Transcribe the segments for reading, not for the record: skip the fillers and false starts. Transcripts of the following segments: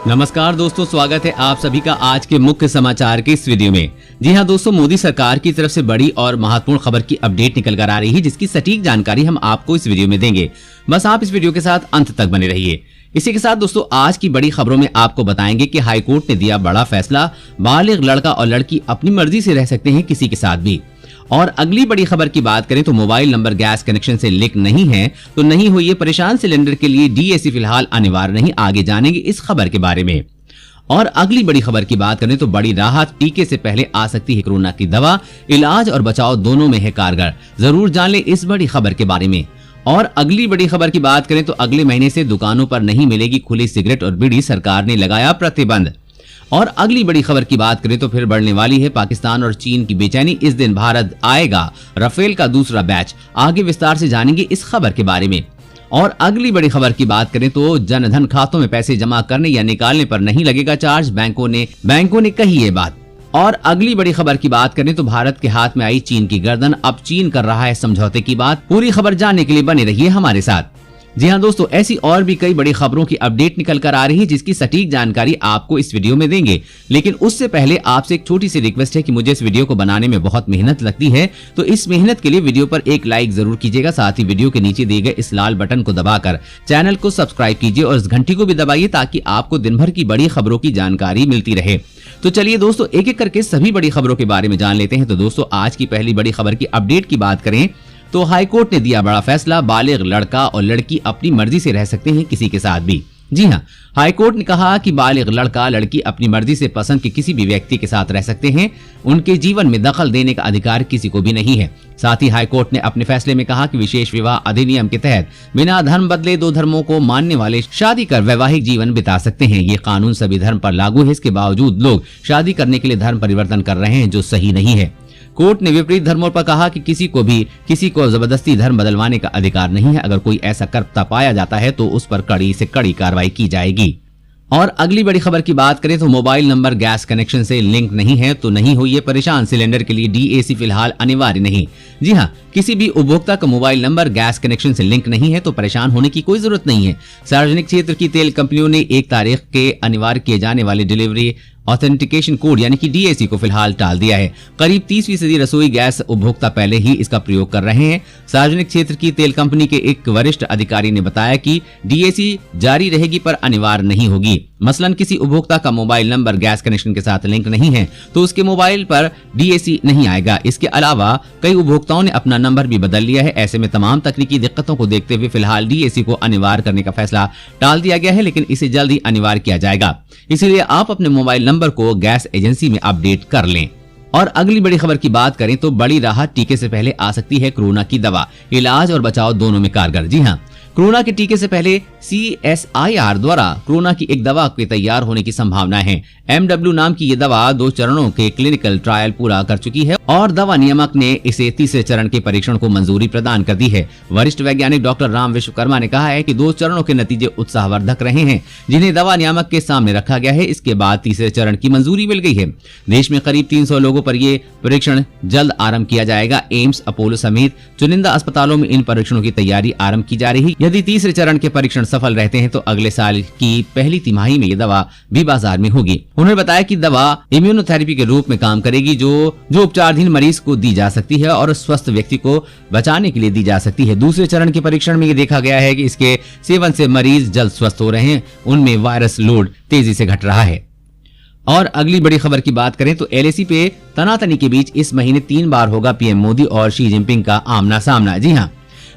नमस्कार दोस्तों, स्वागत है आप सभी का आज के मुख्य समाचार के इस वीडियो में। जी हां दोस्तों, मोदी सरकार की तरफ से बड़ी और महत्वपूर्ण खबर की अपडेट निकल कर आ रही है, जिसकी सटीक जानकारी हम आपको इस वीडियो में देंगे। बस आप इस वीडियो के साथ अंत तक बने रहिए। इसी के साथ दोस्तों, आज की बड़ी खबरों में आपको बताएंगे कि हाईकोर्ट ने दिया बड़ा फैसला, बालिग लड़का और लड़की अपनी मर्जी से रह सकते हैं किसी के साथ भी। और अगली बड़ी खबर की बात करें तो मोबाइल नंबर गैस कनेक्शन से लिंक नहीं है तो नहीं होइए परेशान, सिलेंडर के लिए डीएसी फिलहाल अनिवार्य नहीं, आगे जानेंगे इस खबर के बारे में। और अगली बड़ी खबर की बात करें तो बड़ी राहत, टीके से पहले आ सकती है कोरोना की दवा, इलाज और बचाव दोनों में है कारगर। जरूर जान लें इस बड़ी खबर के बारे में। और अगली बड़ी खबर की बात करें तो अगले महीने से दुकानों पर नहीं मिलेगी खुली सिगरेट और बीड़ी, सरकार ने लगाया प्रतिबंध। और अगली बड़ी खबर की बात करें तो फिर बढ़ने वाली है पाकिस्तान और चीन की बेचैनी, इस दिन भारत आएगा राफेल का दूसरा बैच, आगे विस्तार से जानेंगे इस खबर के बारे में। और अगली बड़ी खबर की बात करें तो जनधन खातों में पैसे जमा करने या निकालने पर नहीं लगेगा चार्ज, बैंकों ने कही ये बात। और अगली बड़ी खबर की बात करें तो भारत के हाथ में आई चीन की गर्दन, अब चीन कर रहा है समझौते की बात। पूरी खबर जानने के लिए बने रहिए हमारे साथ। जी हां दोस्तों, ऐसी और भी कई बड़ी खबरों की अपडेट निकल कर आ रही है, जिसकी सटीक जानकारी आपको इस वीडियो में देंगे। लेकिन उससे पहले आपसे एक छोटी सी रिक्वेस्ट है कि मुझे इस वीडियो को बनाने में बहुत मेहनत लगती है, तो इस मेहनत के लिए वीडियो पर एक लाइक जरूर कीजिएगा। साथ ही वीडियो के नीचे दिए गए इस लाल बटन को दबाकर चैनल को सब्सक्राइब कीजिए और इस घंटी को भी दबाइए, ताकि आपको दिन भर की बड़ी खबरों की जानकारी मिलती रहे। तो चलिए दोस्तों, एक एक करके सभी बड़ी खबरों के बारे में जान लेते हैं। तो दोस्तों, आज की पहली बड़ी खबर की अपडेट की बात करें तो हाईकोर्ट ने दिया बड़ा फैसला, बालिग लड़का और लड़की अपनी मर्जी से रह सकते हैं किसी के साथ भी। जी हां, हाईकोर्ट ने कहा कि बालिग लड़का लड़की अपनी मर्जी से पसंद के किसी भी व्यक्ति के साथ रह सकते हैं, उनके जीवन में दखल देने का अधिकार किसी को भी नहीं है। साथ ही हाईकोर्ट ने अपने फैसले में कहा कि विशेष विवाह अधिनियम के तहत बिना धर्म बदले दो धर्मों को मानने वाले शादी कर वैवाहिक जीवन बिता सकते हैं। ये कानून सभी धर्म पर लागू है, इसके बावजूद लोग शादी करने के लिए धर्म परिवर्तन कर रहे हैं, जो सही नहीं है। कोर्ट ने विपरीत धर्मों पर कहा कि किसी को जबरदस्ती धर्म बदलवाने का अधिकार नहीं है। अगर कोई ऐसा करता पाया जाता है तो उस पर कड़ी से कड़ी कार्रवाई की जाएगी। और अगली बड़ी खबर की बात करें तो मोबाइल नंबर गैस कनेक्शन से लिंक नहीं है तो नहीं होइए परेशान, सिलेंडर के लिए डीएसी फिलहाल अनिवार्य नहीं। जी हां, किसी भी उपभोक्ता का मोबाइल नंबर गैस कनेक्शन से लिंक नहीं है तो परेशान होने की कोई जरूरत नहीं है। सार्वजनिक क्षेत्र की तेल कंपनियों ने 1 तारीख के अनिवार्य किए जाने वाले डिलीवरी ऑथेंटिकेशन कोड यानी कि डीएसी को फिलहाल टाल दिया है। करीब 30% रसोई गैस उपभोक्ता पहले ही इसका प्रयोग कर रहे हैं। सार्वजनिक क्षेत्र की तेल कंपनी के एक वरिष्ठ अधिकारी ने बताया कि डीएसी जारी रहेगी पर अनिवार्य नहीं होगी। मसलन किसी उपभोक्ता का मोबाइल नंबर गैस कनेक्शन के साथ लिंक नहीं है तो उसके मोबाइल पर डीएसी नहीं आएगा। इसके अलावा कई उपभोक्ताओं ने अपना नंबर भी बदल लिया है। ऐसे में तमाम तकनीकी दिक्कतों को देखते हुए फिलहाल डीएसी को अनिवार्य करने का फैसला टाल दिया गया है, लेकिन इसे जल्द ही अनिवार्य किया जाएगा। इसीलिए आप अपने मोबाइल नंबर को गैस एजेंसी में अपडेट कर लें। और अगली बड़ी खबर की बात करें तो बड़ी राहत, टीके से पहले आ सकती है कोरोना की दवा, इलाज और बचाव दोनों में कारगर। जी हां, कोरोना के टीके से पहले CSIR द्वारा कोरोना की एक दवा के तैयार होने की संभावना है। MW नाम की ये दवा 2 चरणों के क्लिनिकल ट्रायल पूरा कर चुकी है और दवा नियामक ने इसे तीसरे चरण के परीक्षण को मंजूरी प्रदान कर दी है। वरिष्ठ वैज्ञानिक डॉक्टर राम विश्वकर्मा ने कहा है कि 2 चरणों के नतीजे उत्साहवर्धक रहे हैं, जिन्हें दवा नियामक के सामने रखा गया है। इसके बाद तीसरे चरण की मंजूरी मिल गई है। देश में करीब 300 लोगों पर यह परीक्षण जल्द आरंभ किया जाएगा। एम्स, अपोलो समेत चुनिंदा अस्पतालों में इन परीक्षणों की तैयारी आरंभ की जा रही है। यदि तीसरे चरण के परीक्षण सफल रहते हैं तो अगले साल की पहली तिमाही में ये दवा भी बाजार में होगी। उन्होंने बताया कि दवा इम्यूनोथेरेपी के रूप में काम करेगी, जो उपचाराधीन मरीज को दी जा सकती है और स्वस्थ व्यक्ति को बचाने के लिए दी जा सकती है। दूसरे चरण के परीक्षण में ये देखा गया है कि इसके सेवन से मरीज जल्द स्वस्थ हो रहे हैं, उनमें वायरस लोड तेजी से घट रहा है। और अगली बड़ी खबर की बात करें तो LAC पे तनातनी के बीच इस महीने 3 बार होगा पीएम मोदी और शी जिनपिंग का आमना सामना। जी हां,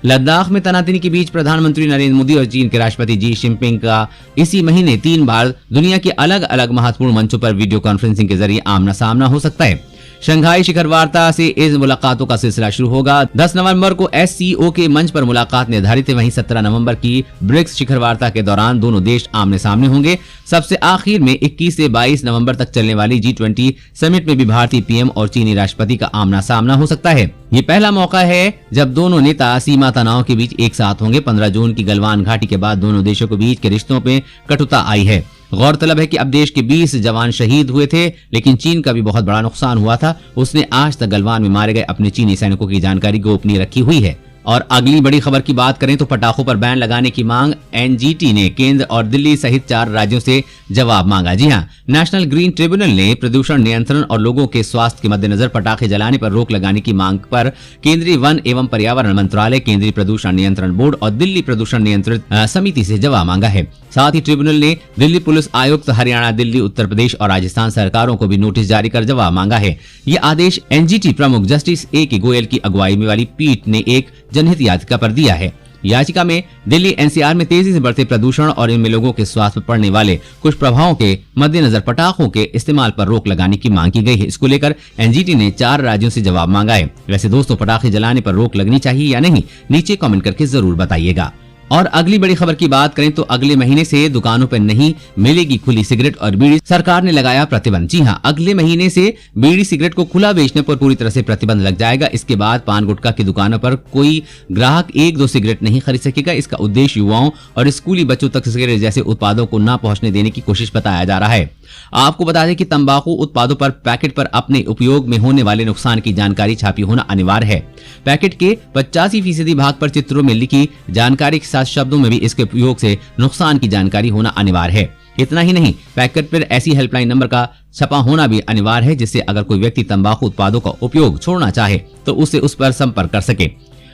लद्दाख में तनातनी के बीच प्रधानमंत्री नरेंद्र मोदी और चीन के राष्ट्रपति जी जिनपिंग का इसी महीने 3 बार दुनिया के अलग अलग महत्वपूर्ण मंचों पर वीडियो कॉन्फ्रेंसिंग के जरिए आमना सामना हो सकता है। शंघाई शिखर वार्ता से इस मुलाकातों का सिलसिला शुरू होगा। 10 नवंबर को SCO के मंच पर मुलाकात निर्धारित है। वहीं 17 नवंबर की ब्रिक्स शिखर वार्ता के दौरान दोनों देश आमने सामने होंगे। सबसे आखिर में 21 से 22 नवंबर तक चलने वाली G20 समिट में भी भारतीय पीएम और चीनी राष्ट्रपति का आमना सामना हो सकता है। ये पहला मौका है जब दोनों नेता सीमा तनाव के बीच एक साथ होंगे। 15 जून की गलवान घाटी के बाद दोनों देशों के बीच के रिश्तों में कटुता आई है। गौरतलब है कि अब देश के 20 जवान शहीद हुए थे, लेकिन चीन का भी बहुत बड़ा नुकसान हुआ था। उसने आज तक गलवान में मारे गए अपने चीनी सैनिकों की जानकारी गोपनीय रखी हुई है। और अगली बड़ी खबर की बात करें तो पटाखों पर बैन लगाने की मांग, एनजीटी ने केंद्र और दिल्ली सहित 4 राज्यों से जवाब मांगा। जी हां, नेशनल ग्रीन ट्रिब्यूनल ने प्रदूषण नियंत्रण और लोगों के स्वास्थ्य के मद्देनजर पटाखे जलाने पर रोक लगाने की मांग पर केंद्रीय वन एवं पर्यावरण मंत्रालय, केंद्रीय प्रदूषण नियंत्रण बोर्ड और दिल्ली प्रदूषण नियंत्रित समिति से जवाब मांगा है। साथ ही ट्रिब्यूनल ने दिल्ली पुलिस आयुक्त, हरियाणा, दिल्ली, उत्तर प्रदेश और राजस्थान सरकारों को भी नोटिस जारी कर जवाब मांगा है। ये आदेश एनजीटी प्रमुख जस्टिस A.K. गोयल की अगुवाई में वाली पीठ ने एक जनहित याचिका पर दिया है। याचिका में दिल्ली एनसीआर में तेजी से बढ़ते प्रदूषण और इनमें लोगों के स्वास्थ्य पर पड़ने वाले कुछ प्रभावों के मद्देनजर पटाखों के इस्तेमाल पर रोक लगाने की मांग की गई है। इसको लेकर एनजीटी ने 4 राज्यों से जवाब मांगा है। वैसे दोस्तों, पटाखे जलाने पर रोक लगनी चाहिए या नहीं, नीचे कमेंट करके जरूर बताइएगा। और अगली बड़ी खबर की बात करें तो अगले महीने से दुकानों पर नहीं मिलेगी खुली सिगरेट और बीड़ी, सरकार ने लगाया प्रतिबंध। जी हां, अगले महीने से बीड़ी सिगरेट को खुला बेचने पर पूरी तरह से प्रतिबंध लग जाएगा। इसके बाद पान गुटखा की दुकानों पर कोई ग्राहक 1-2 सिगरेट नहीं खरीद सकेगा। इसका उद्देश्य युवाओं और स्कूली बच्चों तक सिगरेट जैसे उत्पादों को न पहुंचने देने की कोशिश बताया जा रहा है। आपको बता दें कि तंबाकू उत्पादों पर पैकेट पर अपने उपयोग में होने वाले नुकसान की जानकारी छापी होना अनिवार्य है। पैकेट के 85% भाग पर चित्रों में लिखी जानकारी के साथ शब्दों में भी इसके उपयोग से नुकसान की जानकारी होना अनिवार्य है। इतना ही नहीं, पैकेट पर ऐसी हेल्पलाइन नंबर का छपा होना भी अनिवार्य है, जिससे अगर कोई व्यक्ति तंबाकू उत्पादों का उपयोग छोड़ना चाहे तो उससे उस पर संपर्क कर सके।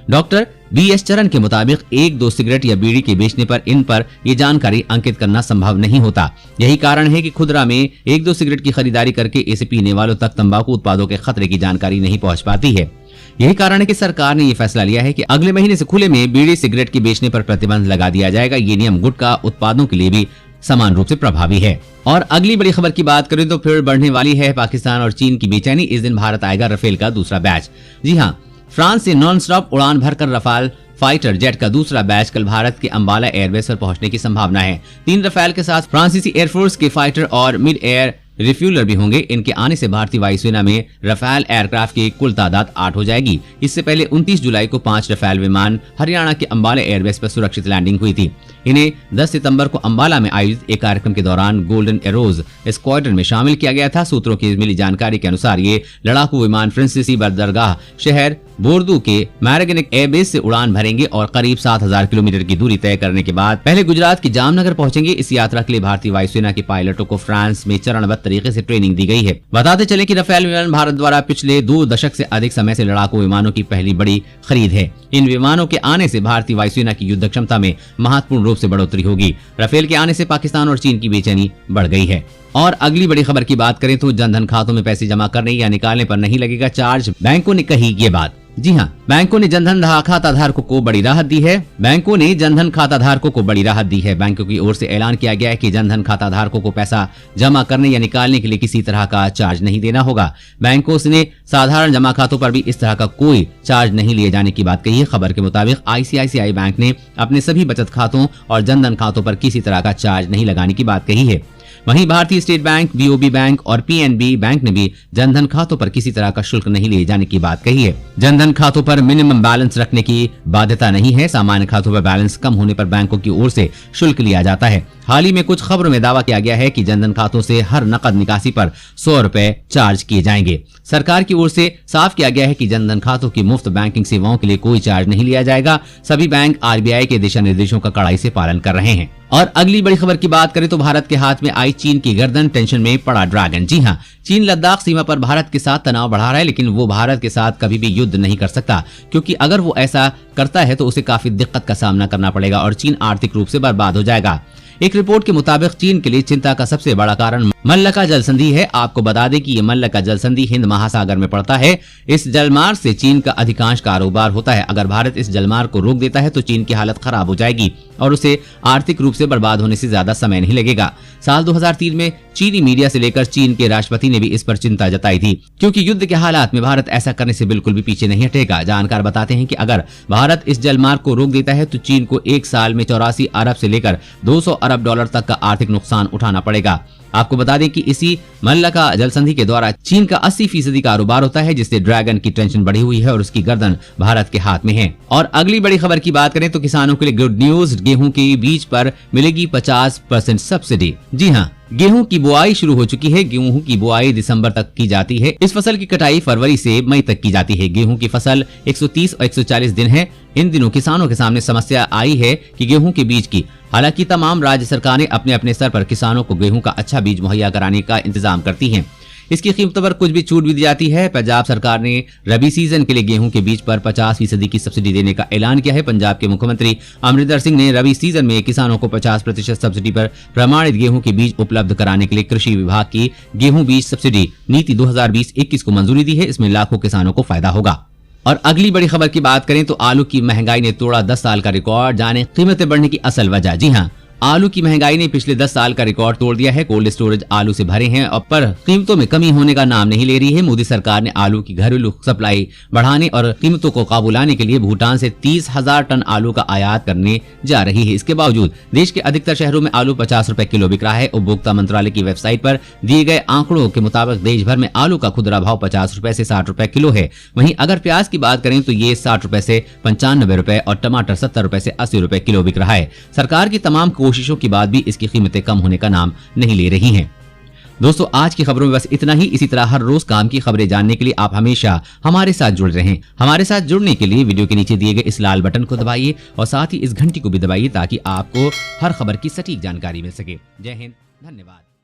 डॉक्टर BS चरण के मुताबिक 1-2 सिगरेट या बीड़ी के बेचने पर इन पर ये जानकारी अंकित करना संभव नहीं होता। यही कारण है कि खुदरा में 1-2 सिगरेट की खरीदारी करके इसे पीने वालों तक तंबाकू उत्पादों के खतरे की जानकारी नहीं पहुंच पाती है। यही कारण है कि सरकार ने ये फैसला लिया है कि अगले महीने से खुले में बीड़ी सिगरेट के बेचने पर प्रतिबंध लगा दिया जाएगा। ये नियम गुटखा उत्पादों के लिए भी समान रूप से प्रभावी है। और अगली बड़ी खबर की बात करें तो फिर बढ़ने वाली है पाकिस्तान और चीन की बेचैनी। इस दिन भारत आएगा राफेल का दूसरा बैच। जी हां, फ्रांस से नॉन स्टॉप उड़ान भरकर रफाल फाइटर जेट का दूसरा बैच कल भारत के अंबाला एयरबेस पर पहुंचने की संभावना है। 3 रफाल के साथ फ्रांसीसी एयरफोर्स के फाइटर और मिड एयर रिफ्यूलर भी होंगे। इनके आने से भारतीय वायुसेना में रफाल एयरक्राफ्ट की कुल तादाद 8 हो जाएगी। इससे पहले 29 जुलाई को 5 रफाल विमान हरियाणा के अंबाला एयरबेस पर सुरक्षित लैंडिंग हुई थी। इन्हें 10 सितंबर को अंबाला में आयोजित एक कार्यक्रम के दौरान गोल्डन एरोज स्क्वाड्रन में शामिल किया गया था। सूत्रों की मिली जानकारी के अनुसार ये लड़ाकू विमान फ्रांसीसी बंदरगाह शहर बोर्दू के मैरागनिक एयरबेस से उड़ान भरेंगे और करीब 7000 किलोमीटर की दूरी तय करने के बाद पहले गुजरात के जामनगर पहुंचेंगे। इस यात्रा के लिए भारतीय वायुसेना के पायलटों को फ्रांस में चरणबद्ध तरीके से ट्रेनिंग दी गई है। बताते चले कि राफेल विमान भारत द्वारा पिछले 2 दशक से अधिक समय से लड़ाकू विमानों की पहली बड़ी खरीद है। इन विमानों के आने से भारतीय वायुसेना की युद्ध क्षमता में महत्वपूर्ण रूप से बढ़ोतरी होगी। राफेल के आने से पाकिस्तान और चीन की बेचैनी बढ़ गई है। और अगली बड़ी खबर की बात करें तो जनधन खातों में पैसे जमा करने या निकालने पर नहीं लगेगा चार्ज। बैंकों ने कही ये बात। जी हां, बैंकों ने जनधन खाता धारकों को बड़ी राहत दी है। बैंकों ने जनधन खाता धारकों को बड़ी राहत दी है। बैंकों की ओर से ऐलान किया गया है कि जनधन खाता धारकों को पैसा जमा करने या निकालने के लिए किसी तरह का चार्ज नहीं देना होगा। बैंकों ने साधारण जमा खातों पर भी इस तरह का कोई चार्ज नहीं लिए जाने की बात कही है। खबर के मुताबिक ICICI बैंक ने अपने सभी बचत खातों और जनधन खातों पर किसी तरह का चार्ज नहीं लगाने की बात कही है। वहीं भारतीय स्टेट बैंक, BOB बैंक और PNB बैंक ने भी जनधन खातों पर किसी तरह का शुल्क नहीं लिए जाने की बात कही है। जनधन खातों पर मिनिमम बैलेंस रखने की बाध्यता नहीं है। सामान्य खातों पर बैलेंस कम होने पर बैंकों की ओर से शुल्क लिया जाता है। हाल ही में कुछ खबरों में दावा किया गया है कि जनधन खातों से हर नकद निकासी पर 100 रुपए चार्ज किए जाएंगे। सरकार की ओर से साफ किया गया है कि जनधन खातों की मुफ्त बैंकिंग सेवाओं के लिए कोई चार्ज नहीं लिया जाएगा। सभी बैंक RBI के दिशा निर्देशों का कड़ाई से पालन कर रहे हैं। और अगली बड़ी खबर की बात करें तो भारत के हाथ में आई चीन की गर्दन, टेंशन में पड़ा ड्रैगन। जी हां, चीन लद्दाख सीमा पर भारत के साथ तनाव बढ़ा रहा है, लेकिन वो भारत के साथ कभी भी युद्ध नहीं कर सकता, क्योंकि अगर वो ऐसा करता है तो उसे काफी दिक्कत का सामना करना पड़ेगा और चीन आर्थिक रूप से बर्बाद हो जाएगा। एक रिपोर्ट के मुताबिक चीन के लिए चिंता का सबसे बड़ा कारण मल्लका जल संधि है। आपको बता दें कि ये मल्लका जल संधि हिंद महासागर में पड़ता है। इस जलमार्ग से चीन का अधिकांश कारोबार होता है। अगर भारत इस जलमार्ग को रोक देता है तो चीन की हालत खराब हो जाएगी और उसे आर्थिक रूप से बर्बाद होने से ज्यादा समय नहीं लगेगा। साल 2003 में चीनी मीडिया से लेकर चीन के राष्ट्रपति ने भी इस पर चिंता जताई थी, क्योंकि युद्ध के हालात में भारत ऐसा करने से बिल्कुल भी पीछे नहीं हटेगा। जानकार बताते हैं कि अगर भारत इस जलमार्ग को रोक देता है तो चीन को एक साल में 84 अरब से लेकर 200 अरब डॉलर तक का आर्थिक नुकसान उठाना पड़ेगा। आपको बता दें कि इसी मल्लका जल संधि के द्वारा चीन का 80% कारोबार होता है, जिससे ड्रैगन की टेंशन बढ़ी हुई है और उसकी गर्दन भारत के हाथ में है। और अगली बड़ी खबर की बात करें तो किसानों के लिए गुड न्यूज, गेहूं के बीज पर मिलेगी 50% सब्सिडी। जी हां, गेहूं की बुआई शुरू हो चुकी है। गेहूं की बुआई दिसंबर तक की जाती है। इस फसल की कटाई फरवरी से मई तक की जाती है। गेहूं की फसल 130 और 140 दिन है। इन दिनों किसानों के सामने समस्या आई है कि गेहूं के बीज की। हालांकि तमाम राज्य सरकारें अपने अपने स्तर पर किसानों को गेहूं का अच्छा बीज मुहैया कराने का इंतजाम करती हैं। इसकी कीमतों पर कुछ भी छूट भी दी जाती है। पंजाब सरकार ने रबी सीजन के लिए गेहूं के बीज पर 50% की सब्सिडी देने का ऐलान किया है। पंजाब के मुख्यमंत्री अमरिंदर सिंह ने रबी सीजन में किसानों को 50% सब्सिडी पर प्रमाणित गेहूं के बीज उपलब्ध कराने के लिए कृषि विभाग की गेहूं बीज सब्सिडी नीति 2020-21 को मंजूरी दी है। इसमें लाखों किसानों को फायदा होगा। और अगली बड़ी खबर की बात करें तो आलू की महंगाई ने तोड़ा 10 साल का रिकॉर्ड। जाने कीमतें बढ़ने की असल वजह। जी हाँ, आलू की महंगाई ने पिछले 10 साल का रिकॉर्ड तोड़ दिया है। कोल्ड स्टोरेज आलू से भरे हैं और पर कीमतों में कमी होने का नाम नहीं ले रही है। मोदी सरकार ने आलू की घरेलू सप्लाई बढ़ाने और कीमतों को काबू लाने के लिए भूटान से 30,000 टन आलू का आयात करने जा रही है। इसके बावजूद देश के अधिकतर शहरों में आलू 50 रुपए किलो बिक रहा है। उपभोक्ता मंत्रालय की वेबसाइट पर दिए गए आंकड़ों के मुताबिक देश भर में आलू का खुदरा भाव 50 रुपए से 60 रुपए किलो है। वहीं अगर प्याज की बात करें तो ये 60 रुपए से 95 रुपए और टमाटर 70 रुपए से 80 रुपए किलो बिक रहा है। सरकार की तमाम कोशिशों के बाद भी इसकी कीमतें कम होने का नाम नहीं ले रही हैं। दोस्तों, आज की खबरों में बस इतना ही। इसी तरह हर रोज काम की खबरें जानने के लिए आप हमेशा हमारे साथ जुड़े रहें। हमारे साथ जुड़ने के लिए वीडियो के नीचे दिए गए इस लाल बटन को दबाइए और साथ ही इस घंटी को भी दबाइए ताकि आपको हर खबर की सटीक जानकारी मिल सके। जय हिंद, धन्यवाद।